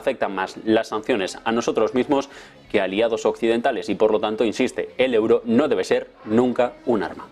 afectan más las sanciones a nosotros mismos que a aliados occidentales y por lo tanto, insiste, el euro no debe ser nunca un arma.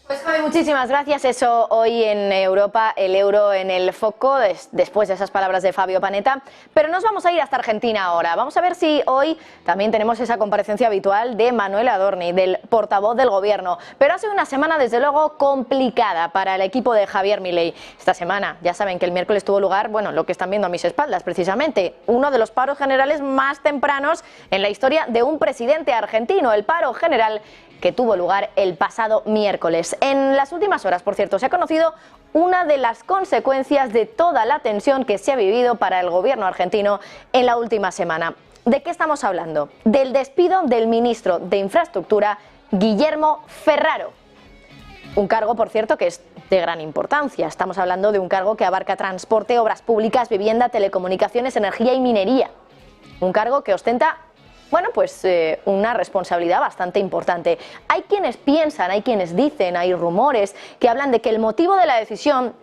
Pues Javi, muchísimas gracias. Eso hoy en Europa, el euro en el foco, después de esas palabras de Fabio Panetta. Pero nos vamos a ir hasta Argentina ahora. Vamos a ver si hoy también tenemos esa comparecencia habitual de Manuel Adorni, del portavoz del gobierno. Pero ha sido una semana, desde luego, complicada para el equipo de Javier Milei. Esta semana, ya saben que el miércoles tuvo lugar, bueno, lo que están viendo a mis espaldas, precisamente, uno de los paros generales más tempranos en la historia de un presidente argentino, el paro general que tuvo lugar el pasado miércoles. En las últimas horas, por cierto, se ha conocido una de las consecuencias de toda la tensión que se ha vivido para el gobierno argentino en la última semana. ¿De qué estamos hablando? Del despido del ministro de Infraestructura, Guillermo Ferraro. Un cargo, por cierto, que es de gran importancia. Estamos hablando de un cargo que abarca transporte, obras públicas, vivienda, telecomunicaciones, energía y minería. Un cargo que ostenta, bueno, pues una responsabilidad bastante importante. Hay quienes piensan, hay quienes dicen, hay rumores que hablan de que el motivo de la decisión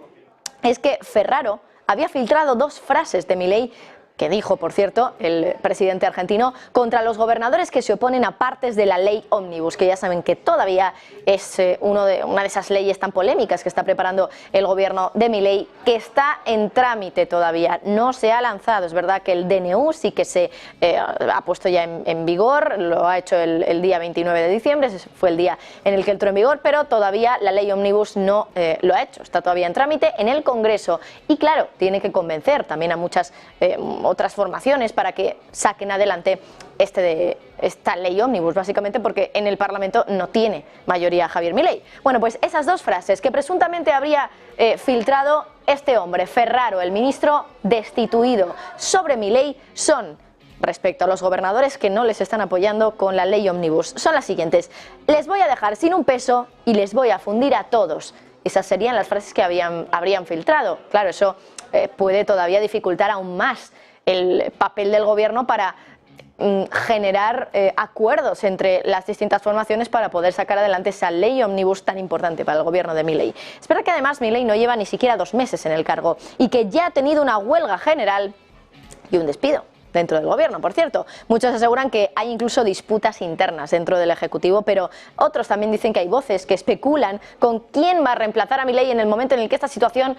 es que Ferraro había filtrado dos frases de Milei, que dijo, por cierto, el presidente argentino, contra los gobernadores que se oponen a partes de la ley Ómnibus, que ya saben que todavía es una de esas leyes tan polémicas que está preparando el gobierno de Milei, que está en trámite todavía, no se ha lanzado. Es verdad que el DNU sí que se ha puesto ya en vigor, lo ha hecho el día 29 de diciembre, ese fue el día en el que entró en vigor, pero todavía la ley Ómnibus no lo ha hecho, está todavía en trámite en el Congreso y claro, tiene que convencer también a muchas otras formaciones para que saquen adelante esta ley Ómnibus, básicamente porque en el Parlamento no tiene mayoría Javier Milei. Bueno, pues esas dos frases que presuntamente habría filtrado este hombre, Ferraro, el ministro destituido, sobre Milei, son, respecto a los gobernadores que no les están apoyando con la ley Ómnibus, son las siguientes: les voy a dejar sin un peso y les voy a fundir a todos. Esas serían las frases que habrían filtrado. Claro, eso puede todavía dificultar aún más el papel del gobierno para generar acuerdos entre las distintas formaciones para poder sacar adelante esa ley Ómnibus tan importante para el gobierno de Milei. Es verdad que además Milei no lleva ni siquiera 2 meses en el cargo y que ya ha tenido una huelga general y un despido dentro del gobierno, por cierto. Muchos aseguran que hay incluso disputas internas dentro del Ejecutivo, pero otros también dicen que hay voces que especulan con quién va a reemplazar a Milei en el momento en el que esta situación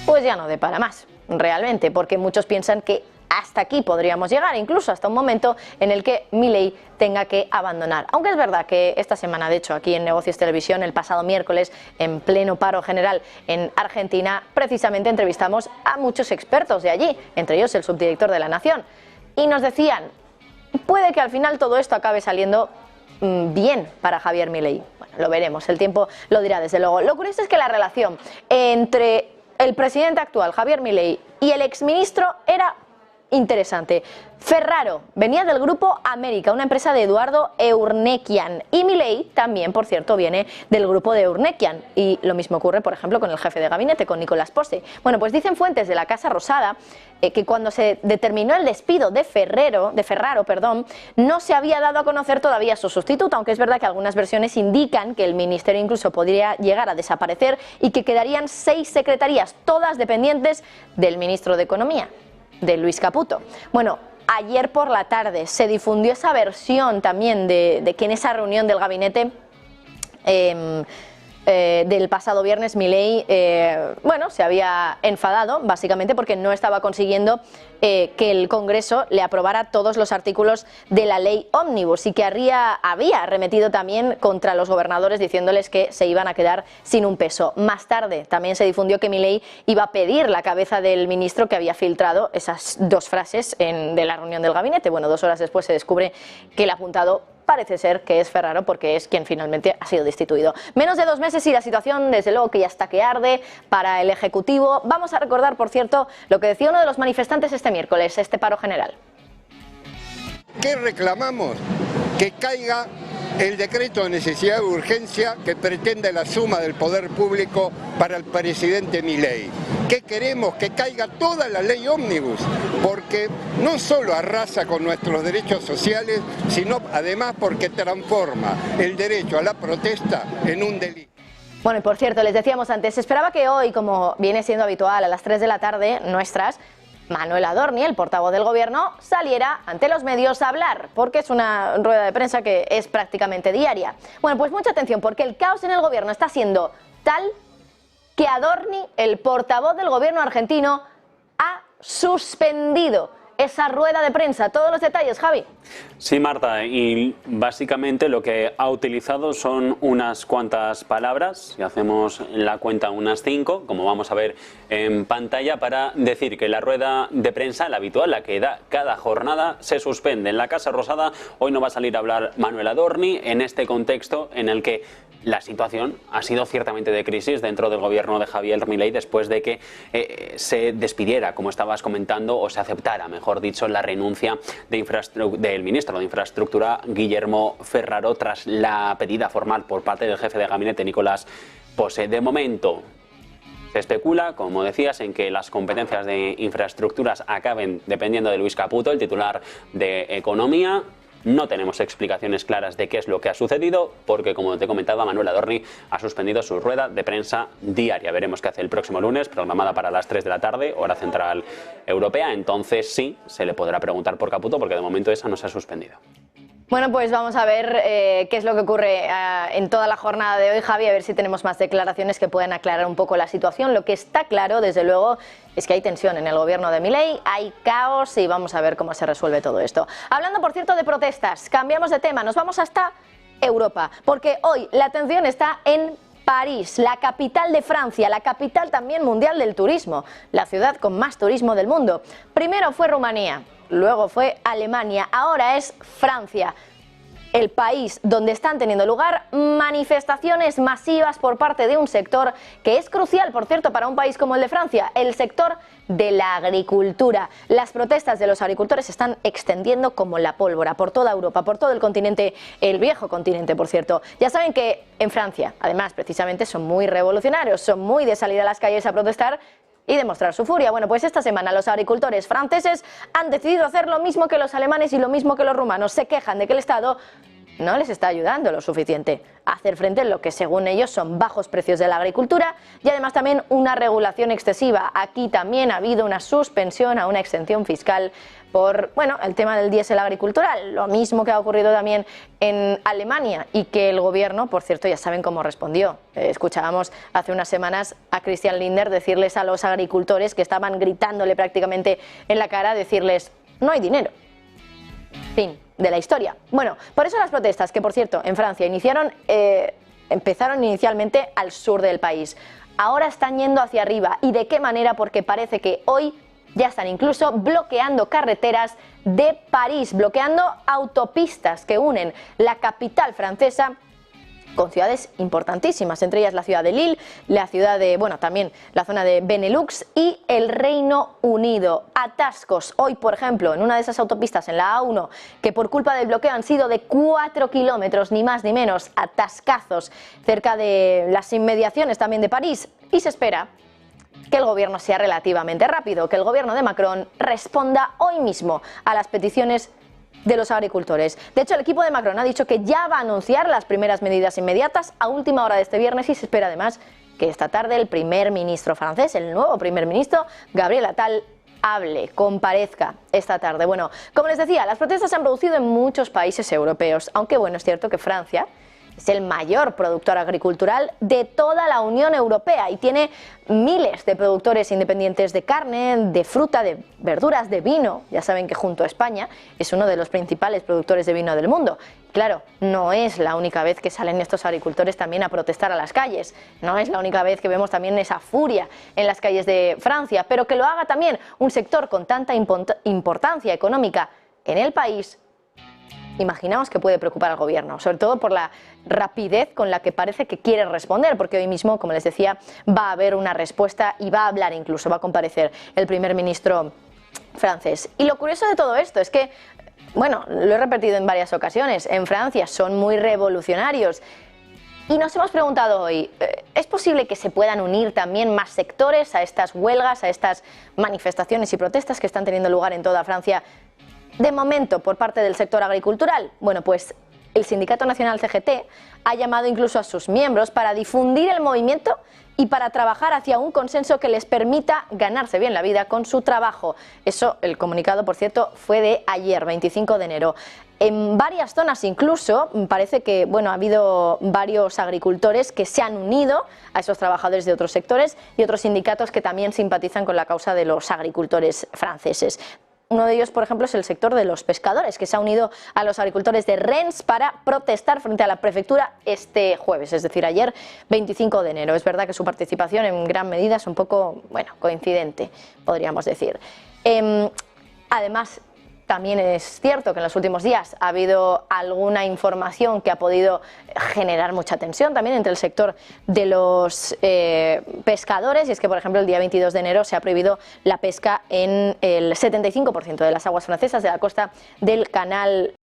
pues ya no dé para más, realmente, porque muchos piensan que hasta aquí podríamos llegar, incluso hasta un momento en el que Milei tenga que abandonar. Aunque es verdad que esta semana, de hecho, aquí en Negocios Televisión, el pasado miércoles, en pleno paro general en Argentina, precisamente entrevistamos a muchos expertos de allí, entre ellos el subdirector de La Nación, y nos decían, puede que al final todo esto acabe saliendo bien para Javier Milei. Bueno, lo veremos, el tiempo lo dirá desde luego. Lo curioso es que la relación entre el presidente actual, Javier Milei, y el exministro era interesante. Ferraro venía del grupo América, una empresa de Eduardo Eurnekian, y Milei también, por cierto, viene del grupo de Eurnekian, y lo mismo ocurre, por ejemplo, con el jefe de gabinete, con Nicolás Posse. Bueno, pues dicen fuentes de la Casa Rosada que cuando se determinó el despido de Ferraro, no se había dado a conocer todavía su sustituto, aunque es verdad que algunas versiones indican que el ministerio incluso podría llegar a desaparecer y que quedarían 6 secretarías, todas dependientes del ministro de Economía, de Luis Caputo. Bueno, ayer por la tarde se difundió esa versión también de que en esa reunión del gabinete del pasado viernes Milei bueno, se había enfadado básicamente porque no estaba consiguiendo que el Congreso le aprobara todos los artículos de la ley Ómnibus y que había arremetido también contra los gobernadores diciéndoles que se iban a quedar sin un peso. Más tarde también se difundió que Milei iba a pedir la cabeza del ministro que había filtrado esas dos frases de la reunión del gabinete. Bueno, 2 horas después se descubre que el apuntado parece ser que es Ferraro, porque es quien finalmente ha sido destituido. Menos de 2 meses y la situación, desde luego, que ya está que arde para el Ejecutivo. Vamos a recordar, por cierto, lo que decía uno de los manifestantes este miércoles, este paro general. ¿Qué reclamamos? Que caiga el decreto de necesidad de urgencia que pretende la suma del poder público para el presidente Milei. ¿Qué queremos? Que caiga toda la ley Ómnibus, porque no solo arrasa con nuestros derechos sociales, sino además porque transforma el derecho a la protesta en un delito. Bueno, y por cierto, les decíamos antes, se esperaba que hoy, como viene siendo habitual, a las 3 de la tarde nuestras, Manuel Adorni, el portavoz del gobierno, saliera ante los medios a hablar, porque es una rueda de prensa que es prácticamente diaria. Bueno, pues mucha atención, porque el caos en el gobierno está siendo tal que Adorni, el portavoz del gobierno argentino, ha suspendido esa rueda de prensa. Todos los detalles, Javi. Sí, Marta, y básicamente lo que ha utilizado son unas cuantas palabras, si hacemos la cuenta unas 5, como vamos a ver en pantalla, para decir que la rueda de prensa, la habitual, la que da cada jornada, se suspende. En la Casa Rosada hoy no va a salir a hablar Manuel Adorni en este contexto en el que la situación ha sido ciertamente de crisis dentro del gobierno de Javier Milei después de que se despidiera, como estabas comentando, o se aceptara, mejor dicho, la renuncia del ministro de Infraestructura, Guillermo Ferraro, tras la pedida formal por parte del jefe de gabinete, Nicolás Posse. De momento se especula, como decías, en que las competencias de infraestructuras acaben dependiendo de Luis Caputo, el titular de Economía. No tenemos explicaciones claras de qué es lo que ha sucedido, porque, como te comentaba, Manuel Adorni ha suspendido su rueda de prensa diaria. Veremos qué hace el próximo lunes, programada para las 3 de la tarde, hora central europea. Entonces sí, se le podrá preguntar por Caputo, porque de momento esa no se ha suspendido. Bueno, pues vamos a ver qué es lo que ocurre en toda la jornada de hoy, Javi, a ver si tenemos más declaraciones que puedan aclarar un poco la situación. Lo que está claro, desde luego, es que hay tensión en el gobierno de Milei, hay caos y vamos a ver cómo se resuelve todo esto. Hablando, por cierto, de protestas, cambiamos de tema, nos vamos hasta Europa, porque hoy la atención está en París, la capital de Francia, la capital también mundial del turismo, la ciudad con más turismo del mundo. Primero fue Rumanía, luego fue Alemania, ahora es Francia, el país donde están teniendo lugar manifestaciones masivas por parte de un sector que es crucial, por cierto, para un país como el de Francia, el sector de la agricultura. Las protestas de los agricultores se están extendiendo como la pólvora por toda Europa, por todo el continente, el viejo continente, por cierto. Ya saben que en Francia, además, precisamente, son muy revolucionarios, son muy de salir a las calles a protestar y demostrar su furia. Bueno, pues esta semana los agricultores franceses han decidido hacer lo mismo que los alemanes y lo mismo que los rumanos. Se quejan de que el Estado no les está ayudando lo suficiente a hacer frente a lo que según ellos son bajos precios de la agricultura y además también una regulación excesiva. Aquí también ha habido una suspensión a una exención fiscal por, bueno, el tema del diésel agricultural, lo mismo que ha ocurrido también en Alemania y que el gobierno, por cierto, ya saben cómo respondió. Escuchábamos hace unas semanas a Christian Lindner decirles a los agricultores que estaban gritándole prácticamente en la cara, decirles, no hay dinero. Fin de la historia. Bueno, por eso las protestas, que por cierto en Francia empezaron inicialmente al sur del país, ahora están yendo hacia arriba. ¿Y de qué manera? Porque parece que hoy ya están incluso bloqueando carreteras de París, bloqueando autopistas que unen la capital francesa con ciudades importantísimas, entre ellas la ciudad de Lille, la ciudad de, bueno, también la zona de Benelux y el Reino Unido. Atascos hoy, por ejemplo, en una de esas autopistas, en la A1, que por culpa del bloqueo han sido de 4 kilómetros, ni más ni menos, atascazos cerca de las inmediaciones también de París, y se espera que el gobierno sea relativamente rápido, que el gobierno de Macron responda hoy mismo a las peticiones de los agricultores. De hecho, el equipo de Macron ha dicho que ya va a anunciar las primeras medidas inmediatas a última hora de este viernes y se espera además que esta tarde el primer ministro francés, el nuevo primer ministro, Gabriel Attal, hable, comparezca esta tarde. Bueno, como les decía, las protestas se han producido en muchos países europeos, aunque bueno, es cierto que Francia es el mayor productor agricultural de toda la Unión Europea y tiene miles de productores independientes de carne, de fruta, de verduras, de vino. Ya saben que junto a España es uno de los principales productores de vino del mundo. Claro, no es la única vez que salen estos agricultores también a protestar a las calles. No es la única vez que vemos también esa furia en las calles de Francia, pero que lo haga también un sector con tanta importancia económica en el país. Imaginamos que puede preocupar al gobierno, sobre todo por la rapidez con la que parece que quiere responder, porque hoy mismo, como les decía, va a haber una respuesta y va a hablar incluso, va a comparecer el primer ministro francés. Y lo curioso de todo esto es que, bueno, lo he repetido en varias ocasiones, en Francia son muy revolucionarios. Y nos hemos preguntado hoy, ¿es posible que se puedan unir también más sectores a estas huelgas, a estas manifestaciones y protestas que están teniendo lugar en toda Francia? De momento, por parte del sector agricultural, bueno, pues el Sindicato Nacional CGT ha llamado incluso a sus miembros para difundir el movimiento y para trabajar hacia un consenso que les permita ganarse bien la vida con su trabajo. Eso, el comunicado, por cierto, fue de ayer, 25 de enero. En varias zonas incluso, parece que ha habido varios agricultores que se han unido a esos trabajadores de otros sectores y otros sindicatos que también simpatizan con la causa de los agricultores franceses. Uno de ellos, por ejemplo, es el sector de los pescadores, que se ha unido a los agricultores de Rennes para protestar frente a la prefectura este jueves, es decir, ayer, 25 de enero. Es verdad que su participación en gran medida es un poco, coincidente, podríamos decir. Además, también es cierto que en los últimos días ha habido alguna información que ha podido generar mucha tensión también entre el sector de los pescadores, y es que, por ejemplo, el día 22 de enero se ha prohibido la pesca en el 75% de las aguas francesas de la costa del Canal